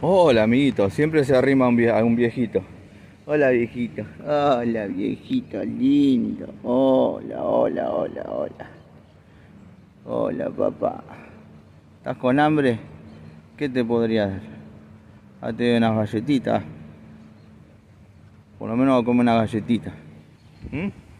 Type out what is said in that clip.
Hola, amiguito. Siempre se arrima a un viejito. Hola, viejito. Hola, viejito lindo. Hola, hola, hola, hola. Hola, papá. ¿Estás con hambre? ¿Qué te podría dar? Date unas galletitas. Por lo menos come una galletita. ¿Mm?